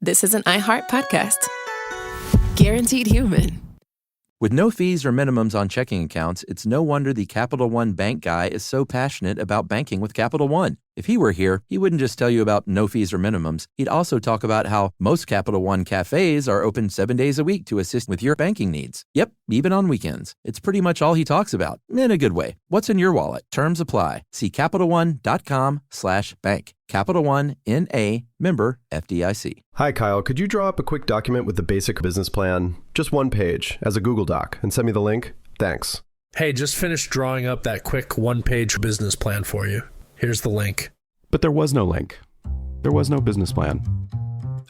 this is an iHeart podcast. Guaranteed human. With no fees or minimums on checking accounts, it's no wonder the Capital One bank guy is so passionate about banking with Capital One. If he were here, he wouldn't just tell you about no fees or minimums. He'd also talk about how most Capital One cafes are open 7 days a week to assist with your banking needs. Yep, even on weekends. It's pretty much all he talks about, in a good way. What's in your wallet? Terms apply. See CapitalOne.com/bank. Capital One, N.A., member FDIC. Hi, Kyle. Could you draw up a quick document with the basic business plan, just one page, as a Google Doc, and send me the link? Thanks. Hey, just finished drawing up that quick one-page business plan for you. Here's the link. But there was no link. There was no business plan.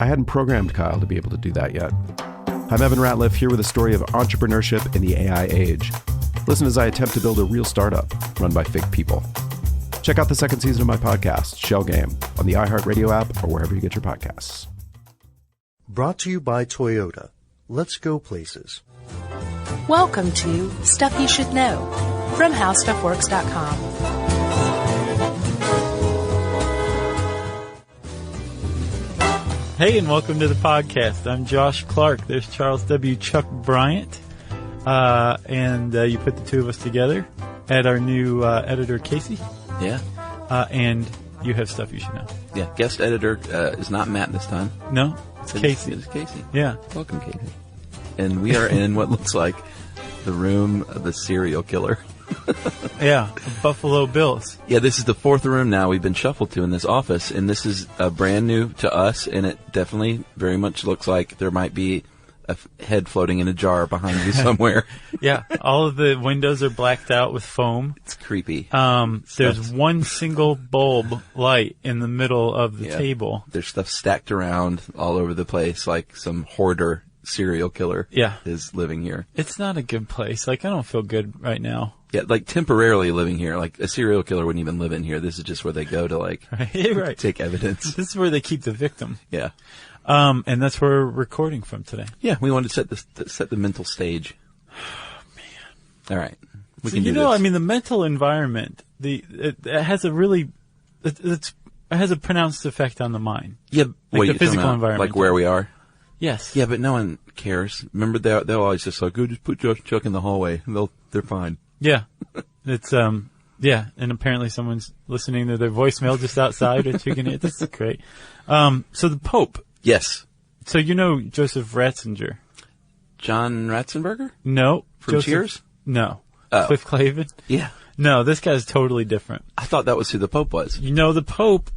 I hadn't programmed Kyle to be able to do that yet. I'm Evan Ratliff, here with a story of entrepreneurship in the AI age. Listen as I attempt to build a real startup run by fake people. Check out the second season of my podcast, Shell Game, on the iHeartRadio app or wherever you get your podcasts. Brought to you by Toyota. Let's go places. Welcome to Stuff You Should Know from HowStuffWorks.com. Hey, and welcome to the podcast. I'm Josh Clark. There's Charles W. Chuck Bryant. And you put the two of us together at our new editor, Casey. Yeah. And you have Stuff You Should Know. Yeah. Guest editor is not Matt this time. No, it's Casey. It's Casey. Yeah. Welcome, Casey. And we are in what looks like the room of the serial killer. Yeah, Buffalo Bills. Yeah, this is the fourth room now we've been shuffled to in this office, and this is brand new to us, and it definitely very much looks like there might be a head floating in a jar behind you somewhere. Yeah, all of the windows are blacked out with foam. It's creepy. There's one single bulb light in the middle of the table. There's stuff stacked around all over the place, like some hoarder serial killer is living here. It's not a good place. Like, I don't feel good right now. Yeah, like temporarily living here. Like a serial killer wouldn't even live in here. This is just where they go to right. take evidence. This is where they keep the victim. Yeah. And that's where we're recording from today. Yeah, we wanted to set the mental stage. Oh, man. All right. We so, can do this. I mean, the mental environment, it has a really, it has a pronounced effect on the mind. Yeah. Like the physical environment. Like where we are? Yes. Yeah, but no one cares. Remember, they'll always just like, go just put Chuck in the hallway. And they're fine. Yeah. It's, yeah. And apparently someone's listening to their voicemail just outside, which you can hear. This is great. So the Pope. Yes. So you know Joseph Ratzinger? John Ratzenberger? No. From Cheers? No. Oh. Cliff Clavin? Yeah. No, this guy's totally different. I thought that was who the Pope was. You know the Pope,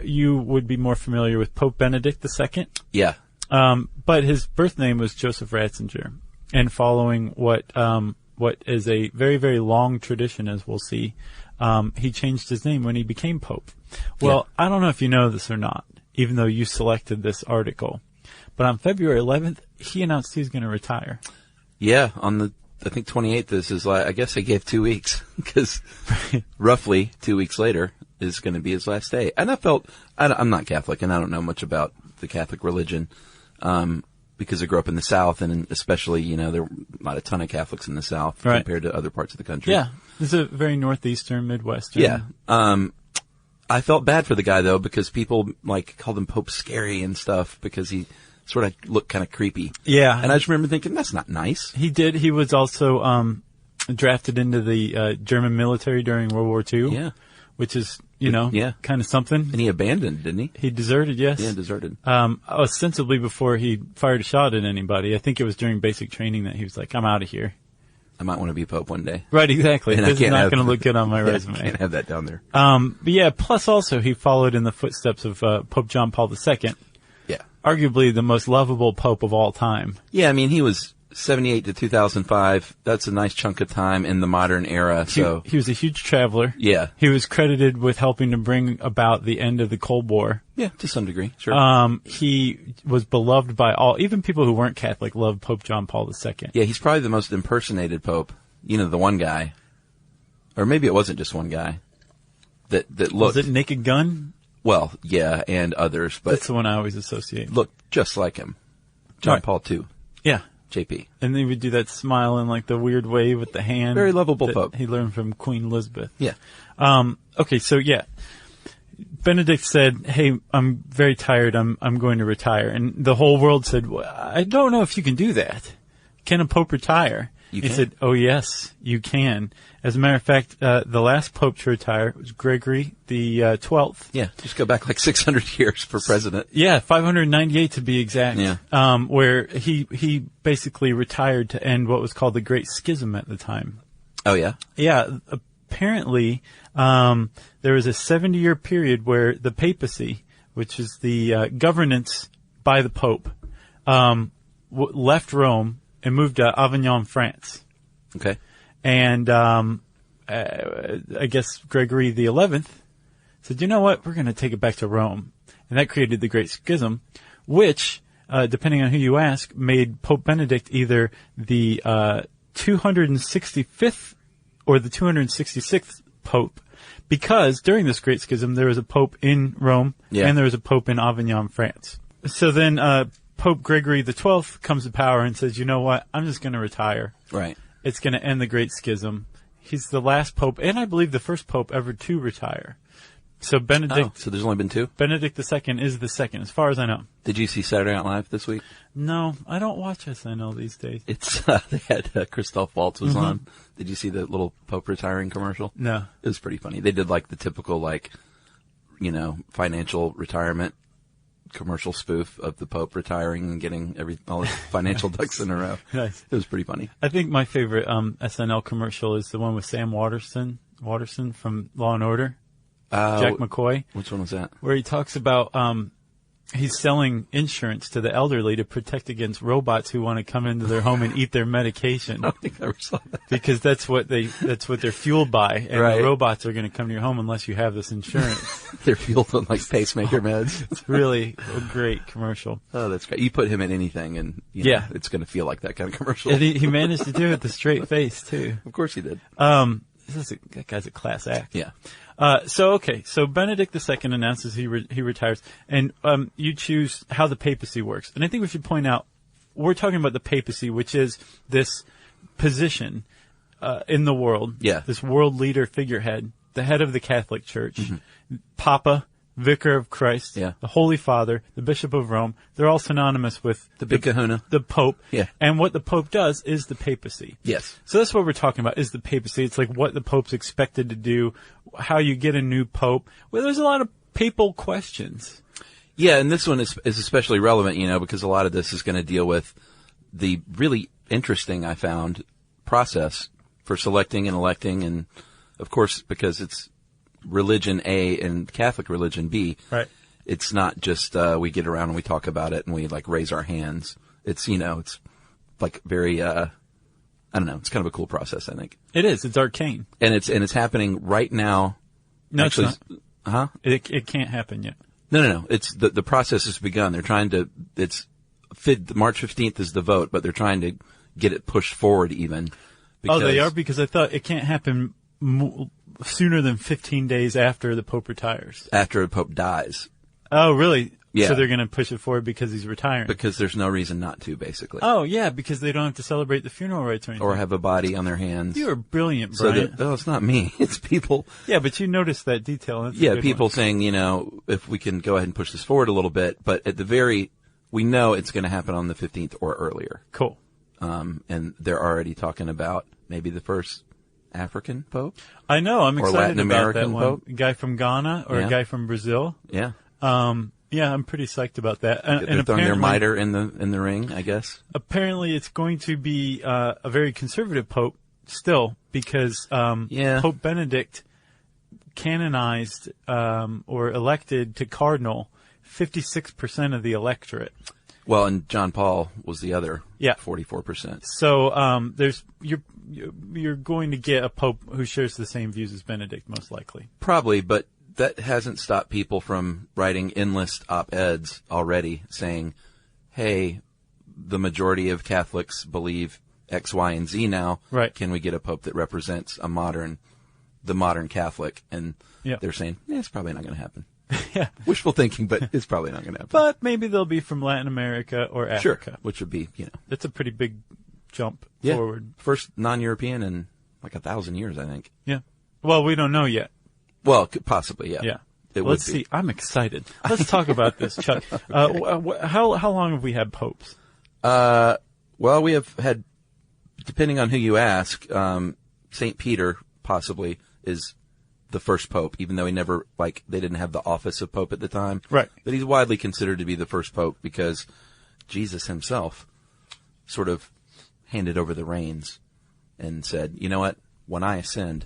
you would be more familiar with Pope Benedict II. Yeah. But his birth name was Joseph Ratzinger. And following what is a very, very long tradition, as we'll see, he changed his name when he became Pope. Well, I don't know if you know this or not, even though you selected this article. But on February 11th, he announced he was going to retire. Yeah, on the, I think 28th, this is like, I guess I gave 2 weeks, because roughly 2 weeks later is going to be his last day. And I'm not Catholic, and I don't know much about the Catholic religion, because I grew up in the South, and especially, there were not a ton of Catholics in the South compared to other parts of the country. Yeah, it's a very northeastern, midwestern. Yeah. I felt bad for the guy, though, because people, called him Pope Scary and stuff, because he sort of looked kind of creepy. Yeah. And I just remember thinking, that's not nice. He did. He was also drafted into the German military during World War II. Yeah. Which is, kind of something. And he abandoned, didn't he? He deserted, yes. Yeah, deserted. Ostensibly before he fired a shot at anybody. I think it was during basic training that he was like, I'm out of here. I might want to be Pope one day. Right, exactly. And this is not going to look good on my resume. I can't have that down there. But yeah, plus also he followed in the footsteps of Pope John Paul II. Yeah. Arguably the most lovable pope of all time. Yeah, I mean, he was 78 to 2005. That's a nice chunk of time in the modern era. So he was a huge traveler. Yeah. He was credited with helping to bring about the end of the Cold War. Yeah, to some degree. Sure. He was beloved by all, even people who weren't Catholic loved Pope John Paul II. Yeah, he's probably the most impersonated pope. The one guy. Or maybe it wasn't just one guy. That looked. Was it Naked Gun? Well, yeah, and others, but that's the one I always associate. Looked just like him. John Paul II. Yeah. JP. And he would do that smile and the weird wave with the hand. Very lovable pope. He learned from Queen Elizabeth. Yeah. Okay, so yeah. Benedict said, "Hey, I'm very tired. I'm going to retire." And the whole world said, well, "I don't know if you can do that. Can a pope retire?" He said, "Oh yes, you can." As a matter of fact, the last pope to retire was Gregory the 12th. Yeah, just go back like 600 years for president. Yeah, 598 to be exact. Yeah. Where he basically retired to end what was called the Great Schism at the time. Oh yeah. Yeah. Apparently, there was a 70-year period where the papacy, which is the governance by the pope, left Rome and moved to Avignon, France. Okay. And I guess Gregory the 11th said, "You know what? We're going to take it back to Rome." And that created the Great Schism, which, depending on who you ask, made Pope Benedict either the 265th or the 266th pope, because during this Great Schism there was a pope in Rome and there was a pope in Avignon, France. So then Pope Gregory the 12th comes to power and says, "You know what? I'm just going to retire. Right. It's going to end the Great Schism." He's the last pope, and I believe the first pope ever to retire. So Benedict. So there's only been two? Benedict II is the second, as far as I know. Did you see Saturday Night Live this week? No, I don't watch SNL these days. It's they had Christoph Waltz was on. Did you see the little Pope retiring commercial? No. It was pretty funny. They did like the typical financial retirement commercial spoof of the Pope retiring and getting all his financial ducks in a row. Nice. It was pretty funny. I think my favorite SNL commercial is the one with Sam Waterston from Law and Order. Jack McCoy. Which one was that? Where he talks about he's selling insurance to the elderly to protect against robots who want to come into their home and eat their medication. I don't think I ever saw that. Because that's what they're fueled by, and right. The robots are going to come to your home unless you have this insurance. They're fueled on like pacemaker meds. It's really a great commercial. Oh, that's great. You put him in anything, and it's going to feel like that kind of commercial. And he managed to do it with a straight face too. Of course he did. That guy's a class act. Yeah. So Benedict II announces he retires, and you choose how the papacy works. And I think we should point out, we're talking about the papacy, which is this position in the world, this world leader figurehead, the head of the Catholic Church, Papa, Vicar of Christ, the Holy Father, the Bishop of Rome. They're all synonymous with the big kahuna, the Pope. Yeah. And what the Pope does is the papacy. Yes. So that's what we're talking about, is the papacy. It's like what the Pope's expected to do, how you get a new Pope. Well, there's a lot of papal questions. Yeah, and this one is especially relevant, because a lot of this is going to deal with the really interesting, I found, process for selecting and electing, and of course, because it's religion A and Catholic religion B. Right. It's not just we get around and we talk about it and we like raise our hands. It's it's like very I don't know. It's kind of a cool process, I think. It is. It's arcane, and it's happening right now. No, actually, it's not. It can't happen yet. No. It's the process has begun. They're trying to. March 15th is the vote, but they're trying to get it pushed forward even. Because, they are, because I thought it can't happen sooner than 15 days after the Pope retires. After the Pope dies. Oh, really? Yeah. So they're going to push it forward because he's retiring. Because there's no reason not to, basically. Oh, yeah, because they don't have to celebrate the funeral rites or anything. Or have a body on their hands. You are brilliant, Brian. So it's not me. It's people. Yeah, but you noticed that detail. That's people saying, if we can go ahead and push this forward a little bit. But at we know it's going to happen on the 15th or earlier. Cool. And they're already talking about maybe the first African Pope. I know. I'm excited Latin about American that one. Pope. A guy from Ghana or a guy from Brazil. Yeah. Yeah, I'm pretty psyched about that. They're throwing their mitre in the ring, I guess. Apparently, it's going to be a very conservative Pope still, because Pope Benedict canonized or elected to cardinal 56% of the electorate. Well, and John Paul was the other 44%. So you're going to get a Pope who shares the same views as Benedict, most likely. Probably, but that hasn't stopped people from writing endless op-eds already saying, hey, the majority of Catholics believe X, Y, and Z now. Right. Can we get a Pope that represents the modern Catholic? And they're saying, it's probably not going to happen. Yeah. Wishful thinking, but it's probably not going to happen. But maybe they'll be from Latin America or Africa. Sure, which would be, That's a pretty big jump Yeah. forward. First non-European in like 1,000 years, I think. Yeah. Well, we don't know yet. Well, possibly, yeah. Yeah. It Let's would be. see. I'm excited. Let's talk about this, Chuck. How long have we had popes? Well, we have had, depending on who you ask, St. Peter possibly is the first pope, even though he never, they didn't have the office of pope at the time. Right. But he's widely considered to be the first pope because Jesus himself sort of handed over the reins and said, you know what, when I ascend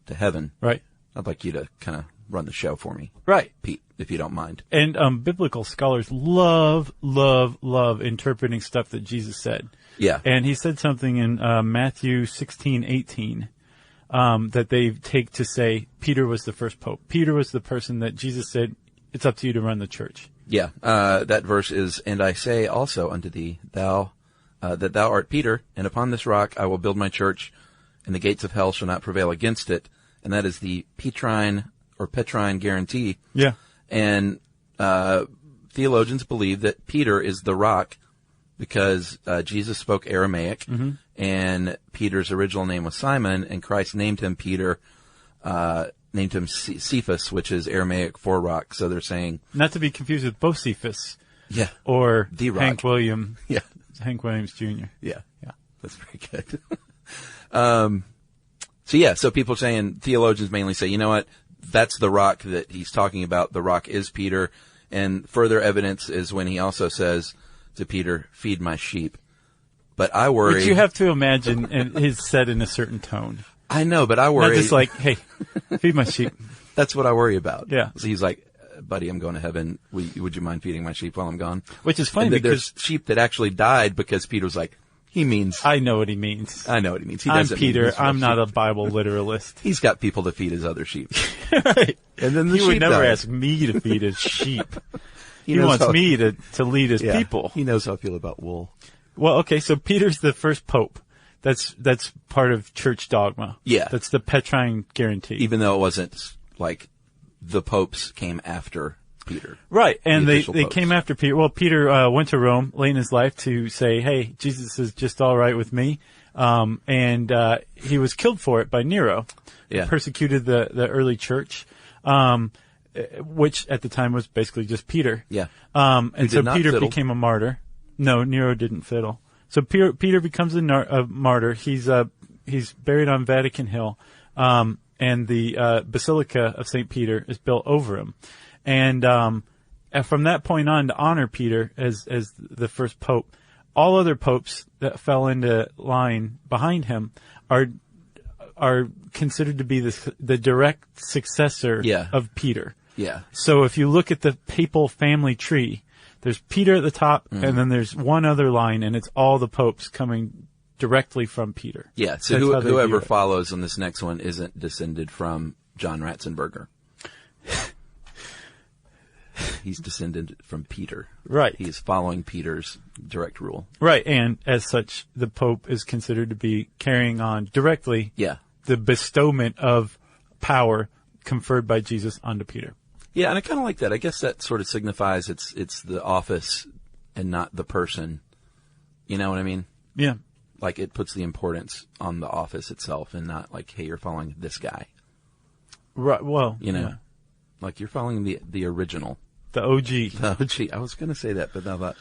to heaven, right, I'd like you to kind of run the show for me. Right. Pete, if you don't mind. And biblical scholars love interpreting stuff that Jesus said. Yeah. And he said something in Matthew 16:18 that they take to say Peter was the first pope. Peter was the person that Jesus said, it's up to you to run the church. Yeah. That verse is, and I say also unto thee, that thou art Peter, and upon this rock I will build my church, and the gates of hell shall not prevail against it. And that is the Petrine guarantee. Yeah. And theologians believe that Peter is the rock because Jesus spoke Aramaic, and Peter's original name was Simon, and Christ named him Peter, named him Cephas, which is Aramaic for rock. So they're saying... Not to be confused with Bocephus. Yeah. Or the rock. Hank Williams. Yeah. Hank Williams Jr. Yeah. Yeah. That's very good. So people saying, theologians mainly say, you know what, that's the rock that he's talking about. The rock is Peter. And further evidence is when he also says to Peter, feed my sheep. But I worry... Which you have to imagine is said in a certain tone. I know, but I worry... Not just like, hey, feed my sheep. That's what I worry about. Yeah. So he's like, buddy, I'm going to heaven. Would you mind feeding my sheep while I'm gone? Which is funny and because... there's sheep that actually died because Peter was like, he means... I know what he means. I know what he means. I'm Peter. I'm not a Bible literalist. He's got people to feed his other sheep. Right. And then the he would sheep never died. ask me to feed his sheep. He knows wants how- me to lead his Yeah. people. He knows how I feel about wool. Well, okay, so Peter's the first pope. That's part of church dogma. Yeah. That's the Petrine guarantee. Even though it wasn't like the popes came after Peter. Right, and The they official popes. came after Peter. Well, Peter went to Rome late in his life to say, hey, Jesus is just all right with me. And he was killed for it by Nero. Yeah. He persecuted the early church, which at the time was basically just Peter. Yeah. And Who so did not Peter fiddle. became a martyr. No, Nero didn't fiddle. So Peter becomes a martyr. He's buried on Vatican Hill, and the Basilica of St. Peter is built over him. And from that point on, to honor Peter as the first pope, all other popes that fell into line behind him are considered to be the direct successor Yeah. of Peter. Yeah. So if you look at the papal family tree, there's Peter at the top, and then there's one other line, and it's all the popes coming directly from Peter. Yeah. So That's how they whoever view it. follows on this next one isn't descended from John Ratzenberger. He's descended from Peter. Right. He is following Peter's direct rule. Right, and as such, the Pope is considered to be carrying on directly Yeah. the bestowment of power conferred by Jesus onto Peter. Yeah, and I kind of like that. I guess that sort of signifies it's the office and not the person. You know what I mean? Yeah. Like it puts the importance on the office itself and not like, hey, you're following this guy. Right, well, You know? yeah. Like you're following the original. The OG. Oh, gee, I was going to say that, but then I thought,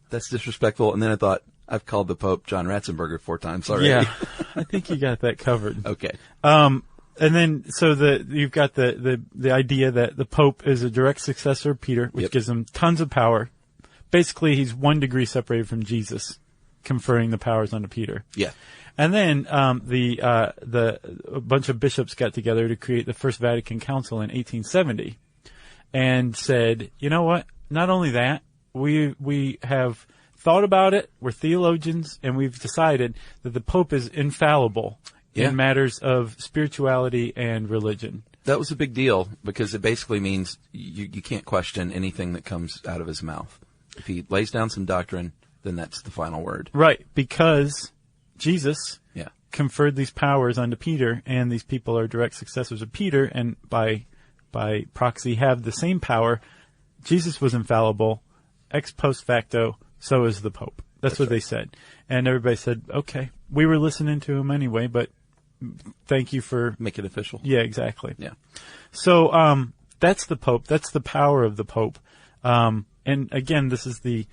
that's disrespectful. And then I thought, I've called the Pope John Ratzenberger 4 times already. Yeah, I think you got that covered. Okay. And then, so you've got the idea that the Pope is a direct successor of Peter, which Yep. gives him tons of power. Basically, he's 1 degree separated from Jesus, conferring the powers onto Peter. Yeah. And then, a bunch of bishops got together to create the First Vatican Council in 1870 and said, you know what? Not only that, we have thought about it, we're theologians, and we've decided that the Pope is infallible Yeah. in matters of spirituality and religion. That was a big deal because it basically means you can't question anything that comes out of his mouth. If he lays down some doctrine, then that's the final word. Right, because Jesus Yeah. conferred these powers onto Peter, and these people are direct successors of Peter, and by proxy have the same power. Jesus was infallible, ex post facto, so is the Pope. That's what they said. And everybody said, okay, we were listening to him anyway, but thank you for... Make it official. Yeah, exactly. Yeah. So, That's the Pope. That's the power of the Pope. And again, this is the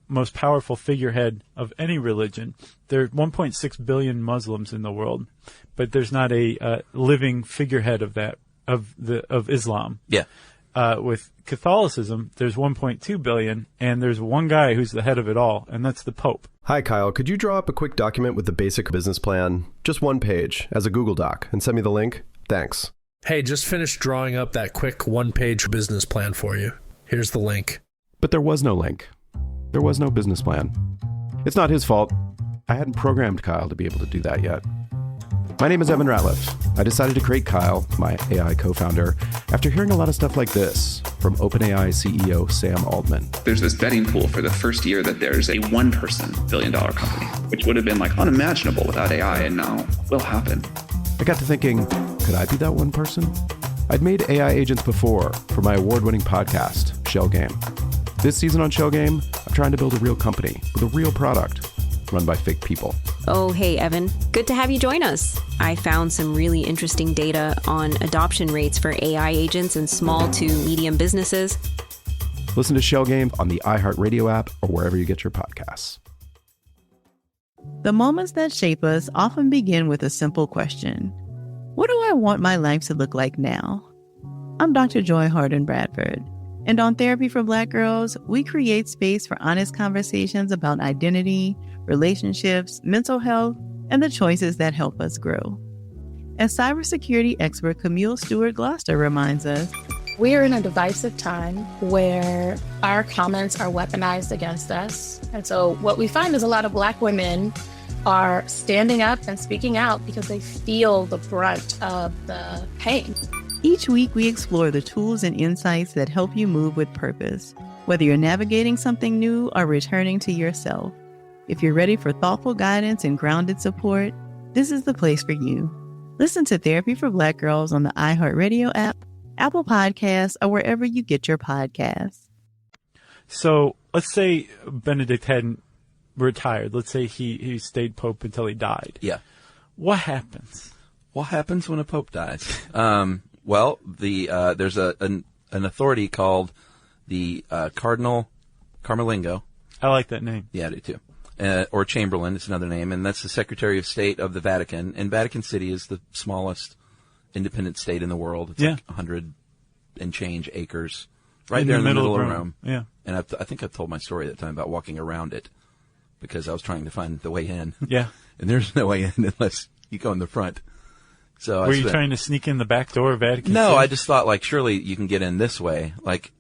most powerful figurehead of any religion. There are 1.6 billion Muslims in the world, but there's not a living figurehead of that, of Islam. Yeah. With Catholicism, there's 1.2 billion, and there's one guy who's the head of it all, and that's the Pope. Hi, Kyle. Could you draw up a quick document with the basic business plan? Just one page, as a Google Doc, and send me the link? Thanks. Hey, just finished drawing up that quick one-page business plan for you. Here's the link. But there was no link. There was no business plan. It's not his fault. I hadn't programmed Kyle to be able to do that yet. My name is Evan Ratliff. I decided to create Kyle, my AI co-founder, after hearing a lot of stuff like this from OpenAI CEO Sam Altman. There's this betting pool for the first year that there's a one-person billion-dollar company, which would have been like unimaginable without AI, and now will happen. I got to thinking, could I be that one person? I'd made AI agents before for my award-winning podcast, Shell Game. This season on Shell Game, I'm trying to build a real company with a real product run by fake people. Oh, hey, Evan. Good to have you join us. I found some really interesting data on adoption rates for AI agents in small to medium businesses. Listen to Shell Game on the iHeartRadio app or wherever you get your podcasts. The moments that shape us often begin with a simple question. What do I want my life to look like now? I'm Dr. Joy Harden Bradford, and on Therapy for Black Girls, we create space for honest conversations about identity, relationships, mental health, and the choices that help us grow. As cybersecurity expert Camille Stewart-Gloucester reminds us, we're in a divisive time where our comments are weaponized against us. And so what we find is a lot of Black women are standing up and speaking out because they feel the brunt of the pain. Each week, we explore the tools and insights that help you move with purpose, whether you're navigating something new or returning to yourself. If you're ready for thoughtful guidance and grounded support, this is the place for you. Listen to Therapy for Black Girls on the iHeartRadio app, Apple Podcasts, or wherever you get your podcasts. So let's say Benedict hadn't retired. Let's say he stayed Pope until he died. Yeah. What happens? What happens when a Pope dies? Well, there's an authority called the Cardinal Carmelingo. I like that name. Yeah, I do too. Or Chamberlain, it's another name, and that's the Secretary of State of the Vatican. And Vatican City is the smallest independent state in the world. It's like 100 and change acres, right there in the middle of Rome. Yeah. And I think I've told my story that time about walking around it because I was trying to find the way in. Yeah. And there's no way in unless you go in the front. So were you trying to sneak in the back door of Vatican No, City? I just thought, like, surely you can get in this way. Like,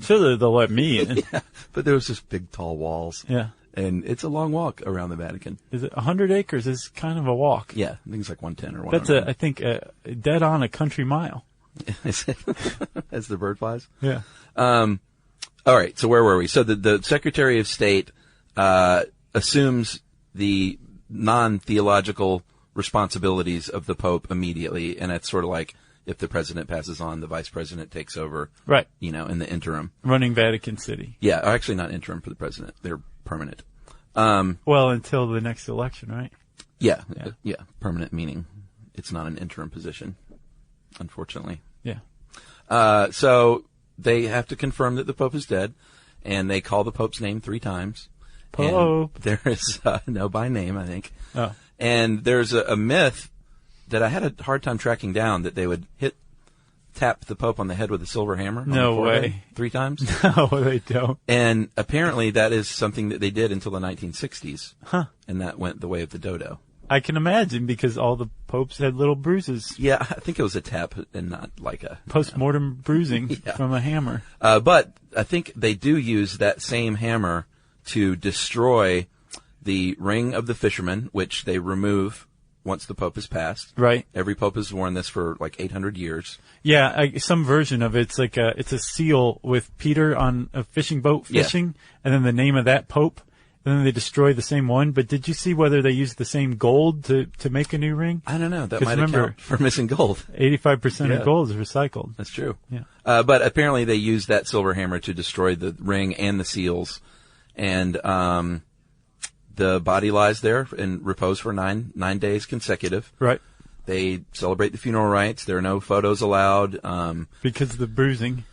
surely they'll let me in. Yeah, but there was just big, tall walls. Yeah. And it's a long walk around the Vatican. Is it 100 acres? Is kind of a walk. Yeah, I think it's like 110 or 100. That's I think, dead on a country mile. As the bird flies? Yeah. All right, so where were we? So the Secretary of State assumes the non-theological responsibilities of the Pope immediately, and it's sort of like if the president passes on, the vice president takes over. Right. You know, in the interim. Running Vatican City. Yeah, actually not interim for the president. They're permanent. Well, until the next election, right? Yeah. Permanent meaning it's not an interim position, unfortunately. Yeah. So they have to confirm that the Pope is dead, and they call the Pope's name 3 times. Pope. And there is, no, by name, I think. Oh. And there's a myth that I had a hard time tracking down that they would tap the Pope on the head with a silver hammer. No on the forehead way. 3 times. No, they don't. And apparently that is something that they did until the 1960s. Huh. And that went the way of the dodo. I can imagine because all the popes had little bruises. Yeah, I think it was a tap and not like a post-mortem bruising from a hammer. But I think they do use that same hammer to destroy the ring of the fisherman, which they remove once the Pope has passed. Right. Every Pope has worn this for like 800 years. Yeah, some version of it's like it's a seal with Peter on a fishing boat fishing, and then the name of that Pope, and then they destroy the same one. But did you see whether they used the same gold to make a new ring? I don't know. That might account for missing gold. 85% of gold is recycled. That's true. Yeah. But apparently they used that silver hammer to destroy the ring and the seals, and the body lies there in repose for nine days consecutive. Right. They celebrate the funeral rites. There are no photos allowed. Because of the bruising.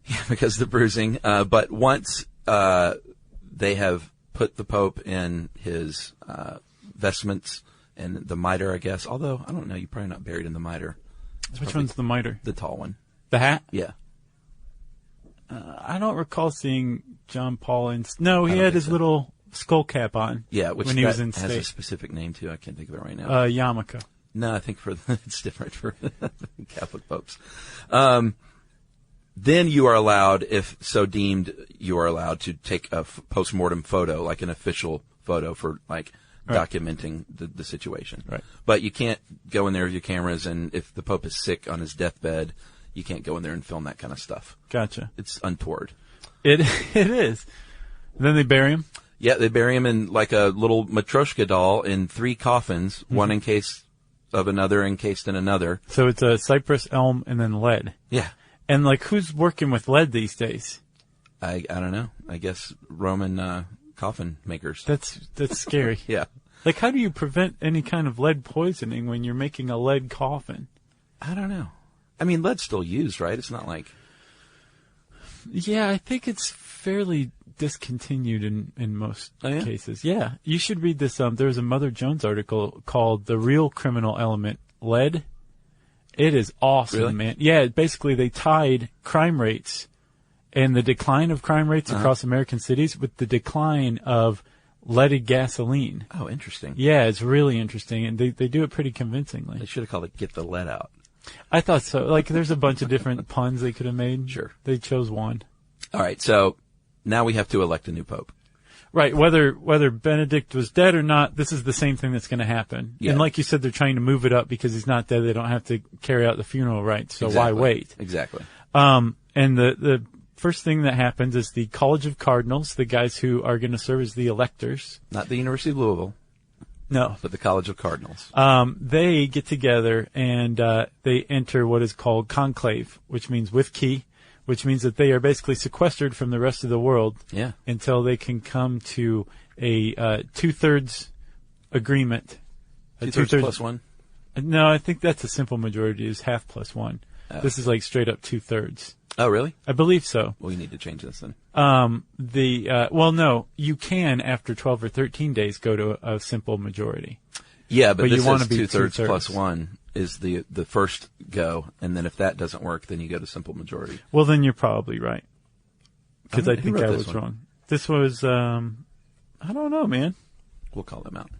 Yeah, because of the bruising. But once they have put the Pope in his vestments and the mitre, I guess. Although, I don't know, you're probably not buried in the mitre. Which one's the mitre? The tall one. The hat? Yeah. I don't recall seeing John Paul in... No, he had his little skull cap on. Yeah, which when he was in has state. a specific name, too. I can't think of it right now. Yarmulke. No, I think it's different for Catholic popes. Then you are allowed, if so deemed, you are allowed to take a post-mortem photo, like an official photo for, like, documenting the situation. Right. But you can't go in there with your cameras, and if the Pope is sick on his deathbed, you can't go in there and film that kind of stuff. Gotcha. It's untoward. It is. Then they bury him? Yeah, they bury him in like a little Matryoshka doll in 3 coffins, one encased of another, encased in another. So it's a cypress, elm, and then lead. Yeah. And like, who's working with lead these days? I don't know. I guess Roman coffin makers. That's scary. Yeah. Like, how do you prevent any kind of lead poisoning when you're making a lead coffin? I don't know. I mean, lead's still used, right? It's not like... Yeah, I think it's fairly discontinued in most cases. Yeah. You should read this. There was a Mother Jones article called The Real Criminal Element, Lead. It is awesome, really? Man. Yeah, basically they tied crime rates and the decline of crime rates across American cities with the decline of leaded gasoline. Oh, interesting. Yeah, it's really interesting, and they do it pretty convincingly. They should have called it Get the Lead Out. I thought so. Like, there's a bunch of different puns they could have made. Sure. They chose one. All right, so now we have to elect a new pope. Right, whether Benedict was dead or not, this is the same thing that's going to happen. Yeah. And like you said, they're trying to move it up because he's not dead. They don't have to carry out the funeral rites, so Exactly. why wait? Exactly. And the first thing that happens is the College of Cardinals, the guys who are going to serve as the electors. Not the University of Louisville. No. But the College of Cardinals. They get together and they enter what is called conclave, which means with key, which means that they are basically sequestered from the rest of the world until they can come to a 2/3 agreement. 2/3 plus 1? No, I think that's a simple majority, is half plus 1. Oh. This is like straight up 2/3. Oh, really? I believe so. Well, you need to change this then. Well, no, you can after 12 or 13 days go to a simple majority. Yeah, but this you want to is be 2/3 plus 1 is the first go, and then if that doesn't work, then you go to simple majority. Well, then you're probably right, because I think I was one? wrong. This was I don't know, man. We'll call them out.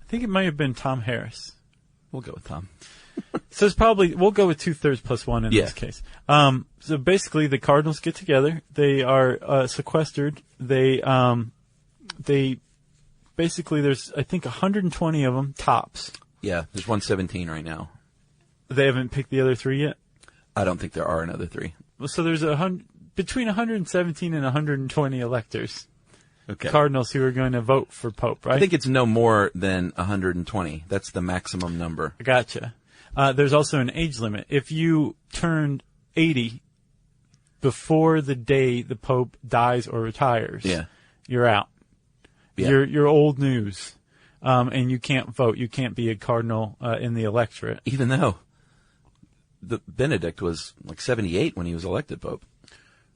I think it might have been Tom Harris. We'll go with Tom. So it's probably, we'll go with 2/3 plus 1 in this case. So basically the Cardinals get together. They are sequestered. They basically, there's, I think, 120 of them tops. Yeah, there's 117 right now. They haven't picked the other 3 yet? I don't think there are another 3. Well, so there's between 117 and 120 electors. Okay. Cardinals who are going to vote for Pope, right? I think it's no more than 120. That's the maximum number. Gotcha. There's also an age limit. If you turned 80 before the day the Pope dies or retires, you're out. Yeah. You're old news. And you can't vote. You can't be a cardinal in the electorate. Even though the Benedict was like 78 when he was elected Pope.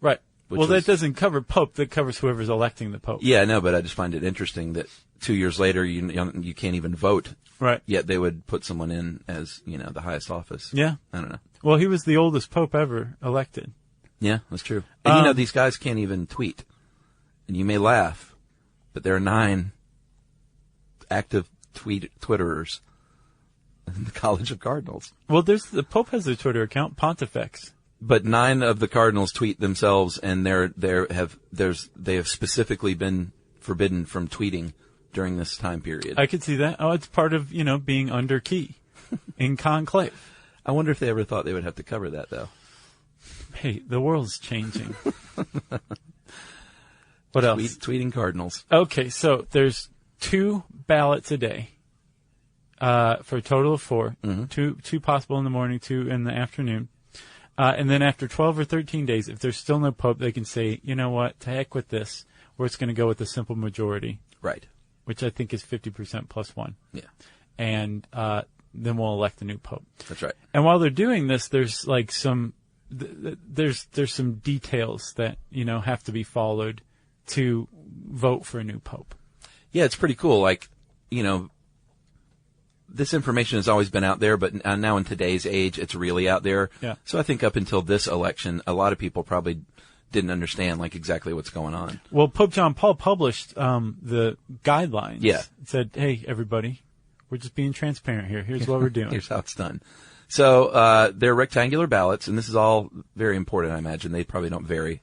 Right. Well, that doesn't cover Pope. That covers whoever's electing the Pope. Yeah, I know, but I just find it interesting that 2 years later you can't even vote. Right. Yet they would put someone in as, the highest office. Yeah. I don't know. Well, he was the oldest Pope ever elected. Yeah, that's true. And these guys can't even tweet. And you may laugh, but there are 9 active Twitterers in the College of Cardinals. Well, the Pope has a Twitter account, Pontifex. But 9 of the cardinals tweet themselves, and they have specifically been forbidden from tweeting during this time period. I could see that. Oh, it's part of being under key in conclave. I wonder if they ever thought they would have to cover that, though. Hey, the world's changing. What else? Tweeting cardinals. Okay, so there's 2 ballots a day for a total of 4. Mm-hmm. Two possible in the morning, 2 in the afternoon. And then after 12 or 13 days, if there's still no Pope, they can say, you know what, to heck with this. We're just going to go with the simple majority. Right. Which I think is 50% plus 1. Yeah. And then we'll elect a new pope. That's right. And while they're doing this, there's like there's some details that, have to be followed to vote for a new pope. Yeah, it's pretty cool. Like, this information has always been out there, but now in today's age, it's really out there. Yeah. So I think up until this election, a lot of people probably didn't understand like exactly what's going on. Well, Pope John Paul published the guidelines. Yeah. It said, hey, everybody, we're just being transparent here. Here's what we're doing. Here's how it's done. So they're rectangular ballots, and this is all very important, I imagine. They probably don't vary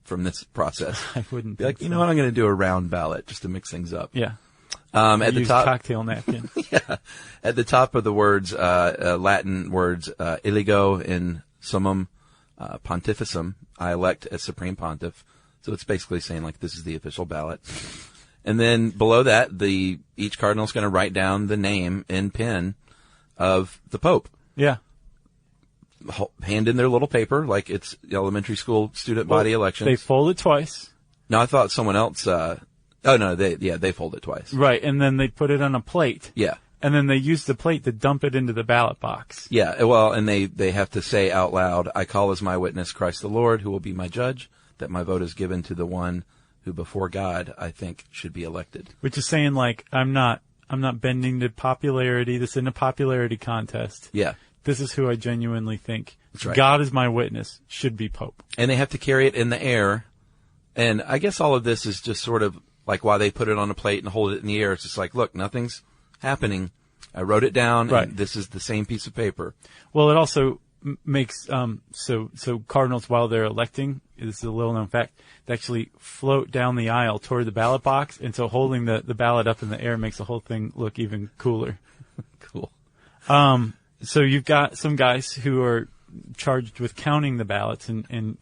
from this process. I wouldn't be think like, you know what, I'm going to do a round ballot just to mix things up. Yeah. At the top, cocktail napkin. Yeah. At the top of the words, Latin words, iligo in summum pontificum, I elect as supreme pontiff. So it's basically saying like this is the official ballot. And then below that, each cardinal is going to write down the name in pen of the pope. Yeah. Hand in their little paper like it's elementary school student body elections. They fold it twice. No, I thought someone else. They fold it twice. Right, and then they put it on a plate. Yeah. And then they use the plate to dump it into the ballot box. Yeah, well, and they have to say out loud, I call as my witness Christ the Lord, who will be my judge, that my vote is given to the one who before God I think should be elected. Which is saying like, I'm not bending to popularity. This isn't a popularity contest. Yeah. This is who I genuinely think. That's right. God is my witness, should be pope. And they have to carry it in the air. And I guess all of this is just sort of like while they put it on a plate and hold it in the air, it's just like, look, nothing's happening. I wrote it down, right. And this is the same piece of paper. Well, it also makes so cardinals, while they're electing, this is a little known fact, they actually float down the aisle toward the ballot box, and so holding the ballot up in the air makes the whole thing look even cooler. Cool. So you've got some guys who are charged with counting the ballots and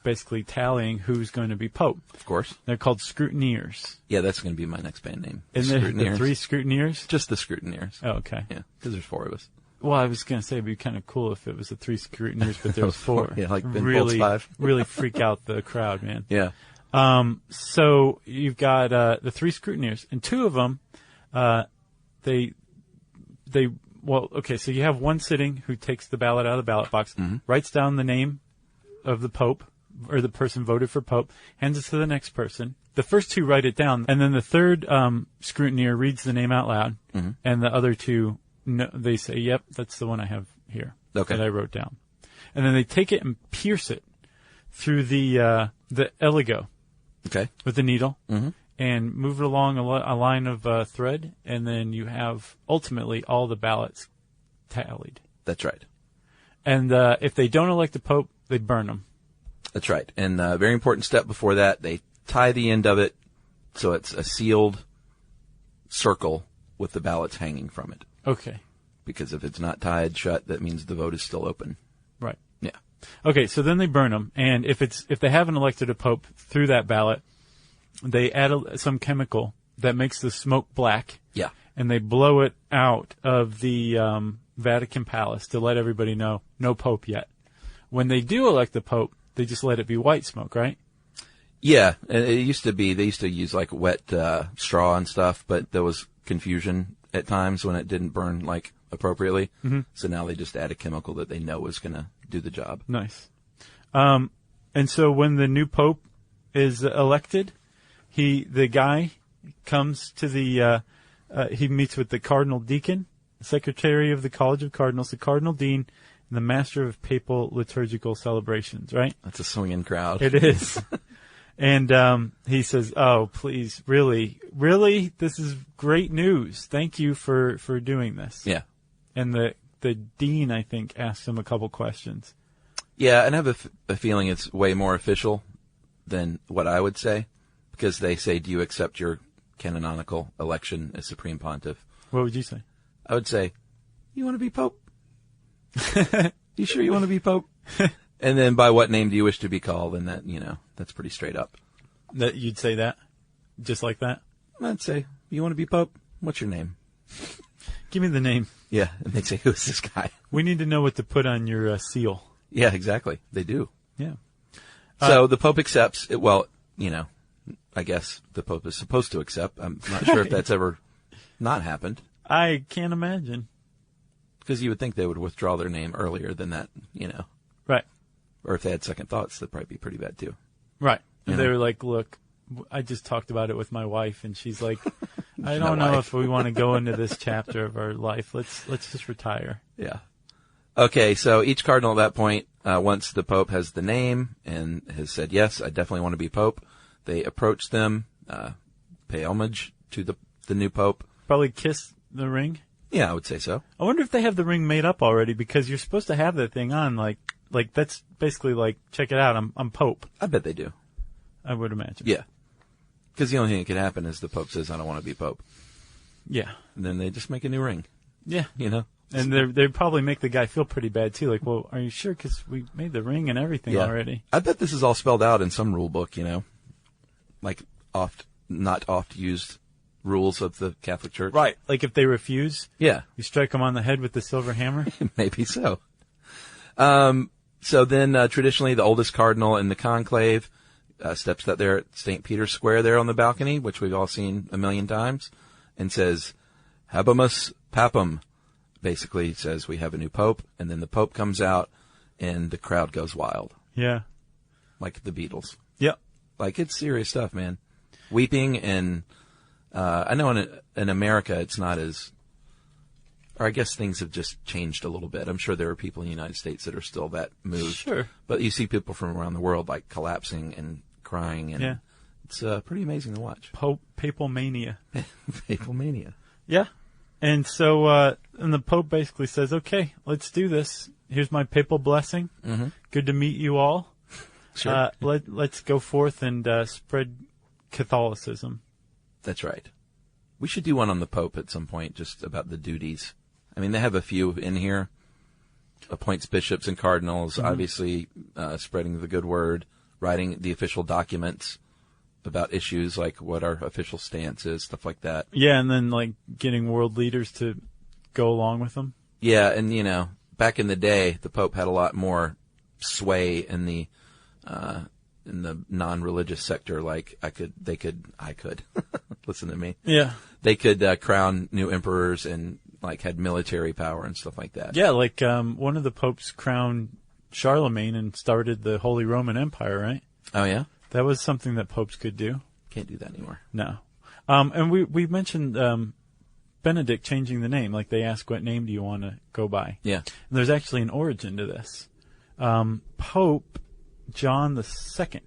basically tallying who's going to be pope. Of course. They're called scrutineers. Yeah, that's going to be my next band name. And the 3 scrutineers? Just the scrutineers. Oh, okay. Yeah, because there's 4 of us. Well, I was going to say it'd be kind of cool if it was the 3 scrutineers, but there's 4. Yeah, like Ben Folds 5. Really freak out the crowd, man. Yeah. So you've got the 3 scrutineers, and 2 of them, so you have one sitting who takes the ballot out of the ballot box, writes down the name of the pope, or the person voted for pope, hands it to the next person. The first 2 write it down, and then the third scrutineer reads the name out loud, and the other 2, they say, yep, that's the one I have here that I wrote down. And then they take it and pierce it through the eligo with the needle, and move it along a line of thread, and then you have ultimately all the ballots tallied. That's right. And if they don't elect the pope, they burn them. That's right. And a very important step before that, they tie the end of it so it's a sealed circle with the ballots hanging from it. Okay. Because if it's not tied shut, that means the vote is still open. Right. Yeah. Okay, so then they burn them, and if they haven't elected a pope through that ballot, they add some chemical that makes the smoke black. Yeah. And they blow it out of the Vatican Palace to let everybody know, no pope yet. When they do elect the pope, they just let it be white smoke, right? Yeah, and they used to use like wet straw and stuff, but there was confusion at times when it didn't burn like appropriately. So now they just add a chemical that they know is going to do the job. Nice. And so when the new pope is elected, the guy comes to he meets with the cardinal deacon, the secretary of the College of Cardinals, the cardinal dean, and the master of papal liturgical celebrations, right? That's a swinging crowd. It is. And he says, oh, please, really, this is great news. Thank you for doing this. Yeah. And the dean, I think, asked him a couple questions. Yeah, and I have a feeling it's way more official than what I would say, because they say, do you accept your canonical election as Supreme Pontiff? What would you say? I would say, you want to be Pope? You sure you want to be Pope? And then by what name do you wish to be called? And that, that's pretty straight up. That you'd say that? Just like that? I'd say, you want to be Pope? What's your name? Give me the name. Yeah, and they'd say, who's this guy? We need to know what to put on your seal. Yeah, exactly. They do. Yeah. So the Pope accepts it. Well, I guess the Pope is supposed to accept. I'm not sure if that's ever not happened. I can't imagine. Because you would think they would withdraw their name earlier than that, Right. Or if they had second thoughts, that'd probably be pretty bad too. Right. And they were like, look, I just talked about it with my wife, and she's like, I don't know if we want to go into this chapter of our life. Let's just retire. Yeah. Okay, so each cardinal at that point, once the Pope has the name and has said, yes, I definitely want to be Pope, they approach them, pay homage to the new Pope. Probably kiss the ring. Yeah, I would say so. I wonder if they have the ring made up already, because you're supposed to have that thing on, like that's basically like, check it out, I'm Pope. I bet they do. I would imagine. Yeah. Because the only thing that could happen is the Pope says, I don't want to be Pope. Yeah. And then they just make a new ring. Yeah. And they'd probably make the guy feel pretty bad too. Like, well, are you sure? Because we made the ring and everything already. I bet this is all spelled out in some rule book, like not oft used rules of the Catholic Church. Right. Like if they refuse, you strike them on the head with the silver hammer. Maybe so. So then traditionally the oldest cardinal in the conclave steps out there at St. Peter's Square there on the balcony, which we've all seen a million times, and says, Habemus Papam. Basically says we have a new Pope, and then the Pope comes out and the crowd goes wild. Yeah. Like the Beatles. Yep. Like, it's serious stuff, man. Weeping, and I know in America it's not as, or I guess things have just changed a little bit. I'm sure there are people in the United States that are still that moved. Sure. But you see people from around the world like collapsing and crying, and it's pretty amazing to watch. Papal mania. Papal mania. Yeah. And so, and the Pope basically says, okay, let's do this. Here's my papal blessing. Mm-hmm. Good to meet you all. Sure. Let's go forth and spread Catholicism. That's right. We should do one on the Pope at some point, just about the duties. I mean, they have a few in here. Appoints bishops and cardinals, obviously spreading the good word, writing the official documents about issues like what our official stance is, stuff like that. Yeah, and then like getting world leaders to go along with them. Yeah, and back in the day, the Pope had a lot more sway in the non-religious sector. Like I could listen to me. Yeah, they could crown new emperors and like had military power and stuff like that. Yeah, like one of the popes crowned Charlemagne and started the Holy Roman Empire, right? Oh yeah. That was something that popes could do. Can't do that anymore. No. And we mentioned Benedict changing the name. Like they ask, what name do you want to go by? Yeah. And there's actually an origin to this. Pope John II,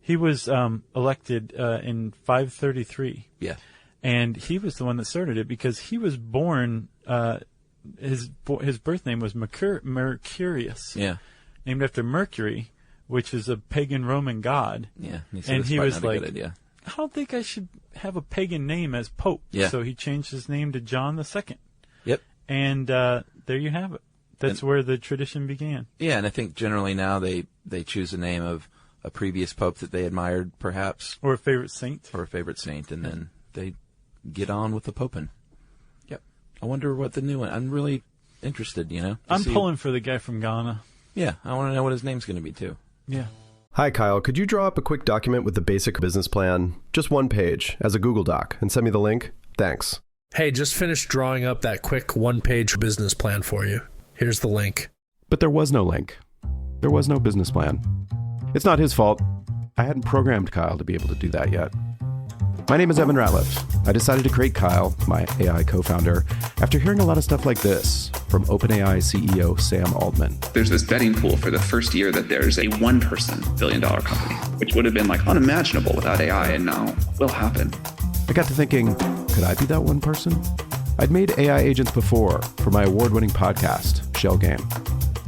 he was elected in 533. Yeah. And he was the one that started it because he was born, his birth name was Mercurius. Yeah. Named after Mercury, which is a pagan Roman god. Yeah, and he was like, good idea. I don't think I should have a pagan name as Pope. Yeah. So he changed his name to John II. Yep. And there you have it. That's where the tradition began. Yeah, and I think generally now they choose a name of a previous pope that they admired, perhaps. Or a favorite saint. And then they get on with the poping. Yep. I wonder what the new one, I'm really interested, I'm pulling for the guy from Ghana. Yeah, I want to know what his name's going to be, too. Yeah. Hi, Kyle. Could you draw up a quick document with the basic business plan, just one page, as a Google Doc, and send me the link? Thanks. Hey, just finished drawing up that quick one-page business plan for you. Here's the link. But there was no link. There was no business plan. It's not his fault. I hadn't programmed Kyle to be able to do that yet. My name is Evan Ratliff. I decided to create Kyle, my AI co-founder, after hearing a lot of stuff like this from OpenAI CEO Sam Altman. There's this betting pool for the first year that there's a one-person billion-dollar company, which would have been like unimaginable without AI, and now will happen. I got to thinking, could I be that one person? I'd made AI agents before for my award-winning podcast, Shell Game.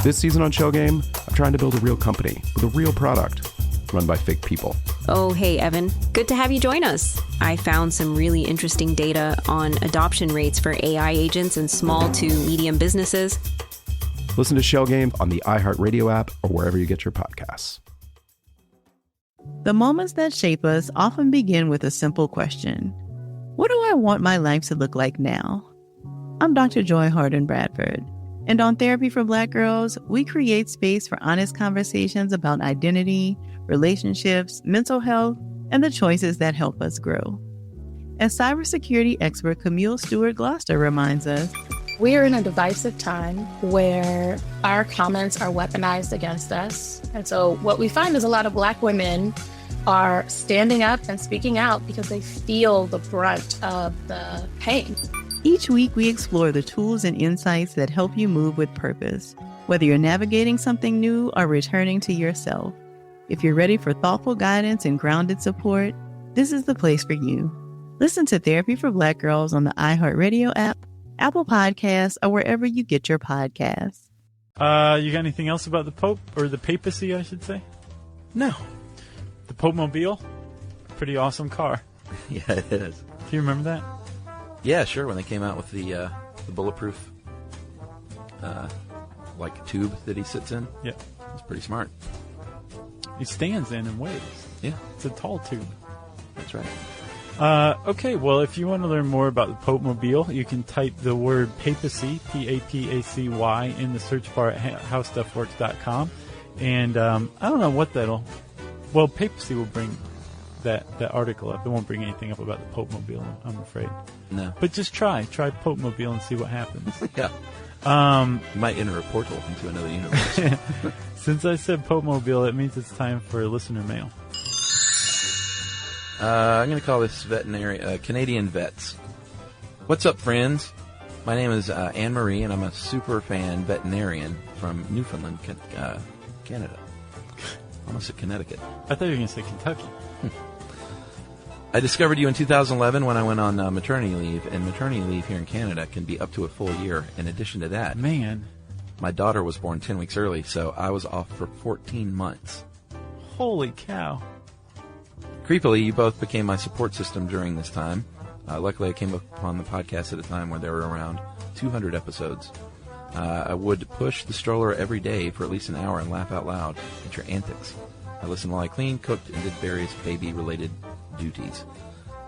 This season on Shell Game, I'm trying to build a real company with a real product run by fake people. Oh, hey, Evan. Good to have you join us. I found some really interesting data on adoption rates for AI agents in small to medium businesses. Listen to Shell Game on the iHeartRadio app or wherever you get your podcasts. The moments that shape us often begin with a simple question. What do I want my life to look like now? I'm Dr. Joy Harden Bradford, and on Therapy for Black Girls, we create space for honest conversations about identity, relationships, mental health, and the choices that help us grow. As cybersecurity expert Camille Stewart Gloucester reminds us, We are in a divisive time where our comments are weaponized against us. And so what we find is a lot of Black women are standing up and speaking out because they feel the brunt of the pain. Each week, we explore the tools and insights that help you move with purpose, whether you're navigating something new or returning to yourself. If you're ready for thoughtful guidance and grounded support, this is the place for you. Listen to Therapy for Black Girls on the iHeartRadio app, Apple Podcasts, or wherever you get your podcasts. You got anything else about the Pope, or the papacy, I should say? No. The Pope Mobile? Pretty awesome car. Yeah, it is. Do you remember that? Yeah, sure. When they came out with the bulletproof tube that he sits in. Yeah. It's pretty smart. He stands in and waves. Yeah. It's a tall tube. That's right. Okay, well, if you want to learn more about the Pope Mobile, you can type the word papacy, P-A-P-A-C-Y, in the search bar at howstuffworks.com. And I don't know what that'll... Well, Papacy will bring that article up. It won't bring anything up about the Pope Mobile, I'm afraid. No. But just try Pope Mobile and see what happens. Yeah. You might enter a portal into another universe. Since I said Pope Mobile, it means it's time for listener mail. I'm going to call this Canadian Vets. What's up, friends? My name is Anne-Marie, and I'm a super fan veterinarian from Newfoundland, Canada. Almost at Connecticut. I thought you were going to say Kentucky. I discovered you in 2011 when I went on maternity leave, and maternity leave here in Canada can be up to a full year. In addition to that, man, my daughter was born 10 weeks early, so I was off for 14 months. Holy cow. Creepily, you both became my support system during this time. Luckily, I came upon the podcast at a time where there were around 200 episodes. I would push the stroller every day for at least an hour and laugh out loud at your antics. I listened while I cleaned, cooked, and did various baby-related duties.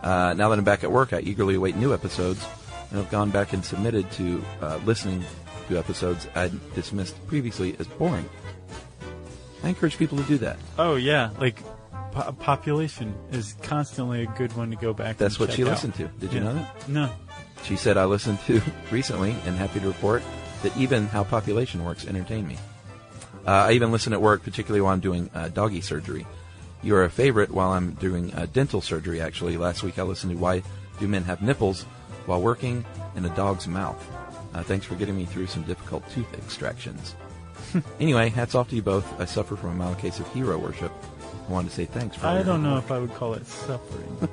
Now that I'm back at work, I eagerly await new episodes and have gone back and submitted to listening to episodes I'd dismissed previously as boring. I encourage people to do that. Oh, yeah. Like, population is constantly a good one to go back That's and what check she out. listened to. Did you know that? No. She said I listened to recently and happy to report that even How Population Works entertained me. I even listen at work, particularly while I'm doing doggy surgery. You are a favorite while I'm doing dental surgery, actually. Last week I listened to Why Do Men Have Nipples while working in a dog's mouth. Thanks for getting me through some difficult tooth extractions. Anyway, hats off to you both. I suffer from a mild case of hero worship. I wanted to say thanks for I don't know if I would call it suffering.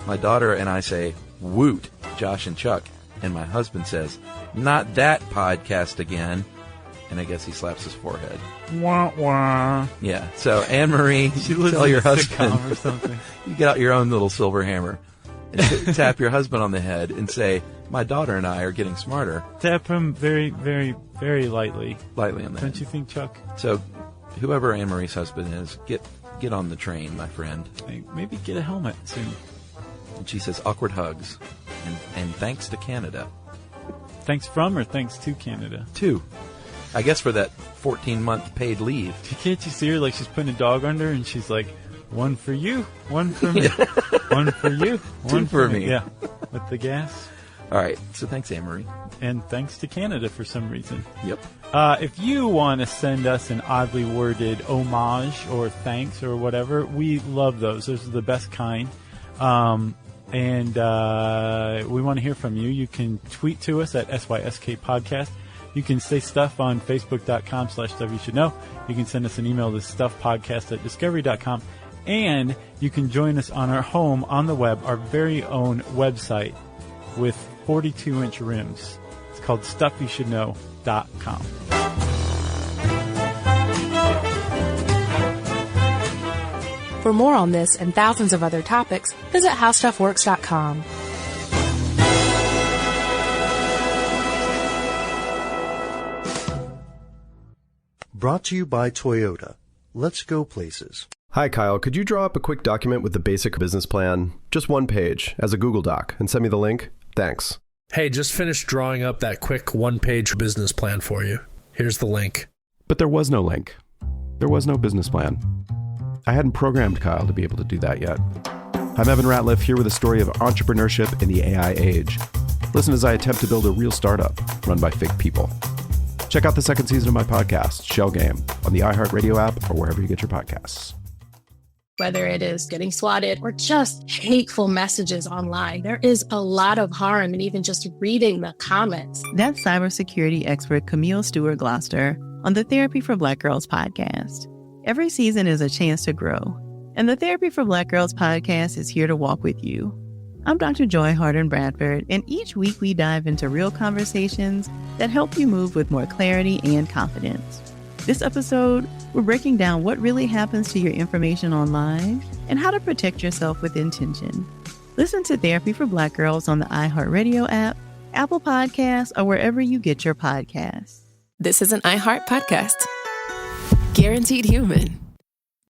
My daughter and I say, woot, Josh and Chuck. And my husband says, not that podcast again. And I guess he slaps his forehead. Wah, wah. Yeah. So, Anne-Marie, tell your husband. Or something. You get out your own little silver hammer and tap your husband on the head and say, my daughter and I are getting smarter. Tap him very, very, very lightly. Lightly on the head. Don't you think, Chuck? So, whoever Anne-Marie's husband is, get on the train, my friend. Maybe get a helmet soon. And she says, awkward hugs. And thanks to Canada. Thanks from or thanks to Canada? To. I guess for that 14-month paid leave. Can't you see her like she's putting a dog under and she's like, one for you, one for me, one for you, one for me. Yeah, with the gas. All right, so thanks, Anne-Marie. And thanks to Canada for some reason. Yep. If you want to send us an oddly worded homage or thanks or whatever, we love those. Those are the best kind. And we want to hear from you. You can tweet to us at SYSK Podcast. You can say stuff on Facebook.com/Stuff You Should Know. You can send us an email to stuffpodcast@discovery.com. And you can join us on our home on the web, our very own website with 42-inch rims. It's called StuffYouShouldKnow.com. For more on this and thousands of other topics, visit HowStuffWorks.com. Brought to you by Toyota. Let's go places. Hi, Kyle. Could you draw up a quick document with the basic business plan, just one page, as a Google Doc, and send me the link? Thanks. Hey, just finished drawing up that quick one-page business plan for you. Here's the link. But there was no link. There was no business plan. I hadn't programmed Kyle to be able to do that yet. I'm Evan Ratliff, here with a story of entrepreneurship in the AI age. Listen as I attempt to build a real startup run by fake people. Check out the second season of my podcast, Shell Game, on the iHeartRadio app or wherever you get your podcasts. Whether it is getting swatted or just hateful messages online, there is a lot of harm in even just reading the comments. That's cybersecurity expert Camille Stewart-Gloucester on the Therapy for Black Girls podcast. Every season is a chance to grow, and the Therapy for Black Girls podcast is here to walk with you. I'm Dr. Joy Harden-Bradford, and each week we dive into real conversations that help you move with more clarity and confidence. This episode, we're breaking down what really happens to your information online and how to protect yourself with intention. Listen to Therapy for Black Girls on the iHeartRadio app, Apple Podcasts, or wherever you get your podcasts. This is an iHeart podcast. Guaranteed Human.